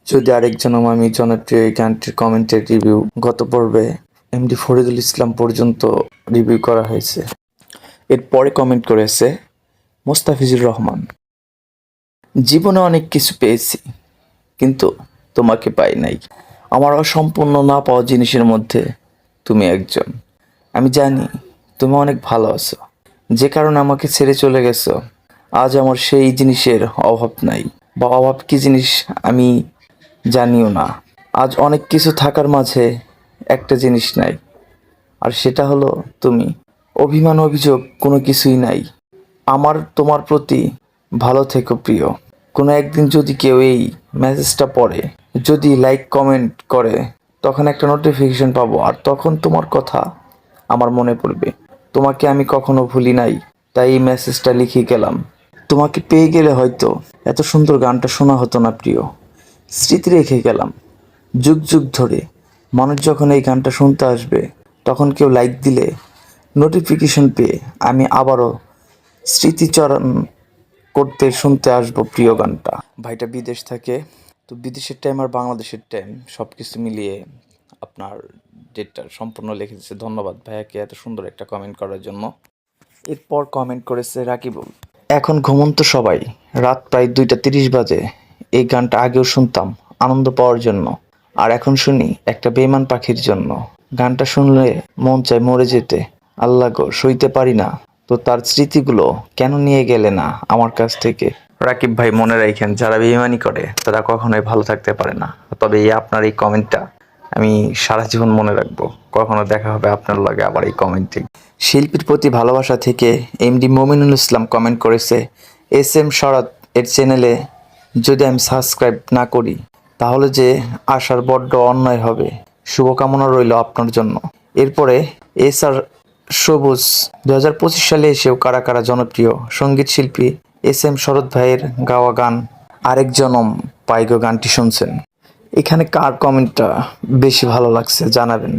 যদি আরেকজন আমি জনপ্রিয় এই গানটির কমেন্টের রিভিউ গত পর্বে এমডি ফরিদুল ইসলাম পর্যন্ত রিভিউ করা হয়েছে। এরপরে কমেন্ট করেছে মোস্তাফিজুর রহমান, জীবনে অনেক কিছু পেয়েছি কিন্তু তোমাকে পাই নাই। আমার অসম্পূর্ণ না পাওয়া জিনিসের মধ্যে তুমি একজন। আমি জানি তুমি অনেক ভালো আছো, যে কারণে আমাকে ছেড়ে চলে গেছো। আজ আমার সেই জিনিসের অভাব নাই, বা অভাব কি জিনিস আমি জানিও না। আজ অনেক কিছু থাকার মাঝে একটা জিনিস নাই, আর সেটা হলো তুমি। অভিমান অভিযোগ কোনো কিছুই নাই আমার তোমার প্রতি। ভালো থেকো প্রিয়। কোনো একদিন যদি কেউ এই মেসেজটা পড়ে, যদি লাইক কমেন্ট করে, তখন একটা নোটিফিকেশন পাবো, আর তখন তোমার কথা আমার মনে পড়বে। তোমাকে আমি কখনো ভুলি নাই, তাই এই মেসেজটা লিখে গেলাম। তোমাকে পেয়ে গেলে হয়তো এত সুন্দর গানটা শোনা হতো না প্রিয়। স্মৃতি রেখে গেলাম যুগ যুগ ধরে। মানুষ যখন এই গানটা শুনতে আসবে, তখন কেউ লাইক দিলে, নোটিফিকেশন পেয়ে আমি আবারও স্মৃতিচরণ করতে শুনতে আসবো প্রিয় গানটা। ভাইটা বিদেশ থাকে, তো বিদেশের টাইম আর বাংলাদেশের টাইম সব কিছু মিলিয়ে আপনার ডেটটা সম্পূর্ণ লিখে দিচ্ছে। ধন্যবাদ ভাইয়াকে এত সুন্দর একটা কমেন্ট করার জন্য। এরপর কমেন্ট করেছে রাকিবুল, এখন ঘুমন্ত সবাই, রাত প্রায় 2:30 বাজে। এই গানটা আগেও শুনতাম আনন্দ পাওয়ার জন্য, আর এখন শুনি একটা বেইমান পাখির জন্য। গানটা শুনলে মন চায় মরে যেতে। আল্লাহ গো, সইতে পারি না, তো তার স্মৃতিগুলো কেন নিয়ে গেলে না আমার কাছ থেকে। রাকিব ভাই, মনে রাখেন, যারা বেইমানি করে তারা কখনোই ভালো থাকতে পারে না। তবে এই আপনার এই কমেন্টটা আমি সারা জীবন মনে রাখবো। কখনো দেখা হবে আপনার লগে আবার এই কমেন্টে। শিল্পীর প্রতি ভালোবাসা থেকে এমডি মমিনুল ইসলাম কমেন্ট করেছে, এস এম শরৎ এর চ্যানেলে যদি আমি সাবস্ক্রাইব না করি, তাহলে যে আসার বড্ড অন্যায় হবে। শুভকামনা রইল আপনার জন্য। এরপরে এস আর সবুজ, 2025 সালে এসেও কারা কারা জনপ্রিয় সঙ্গীত শিল্পী এস এম শরৎ ভাইয়ের গাওয়া গান আরেক জনম পাইগো গানটি শুনছেন। এখানে কার কমেন্টটা বেশি ভালো লাগছে জানাবেন।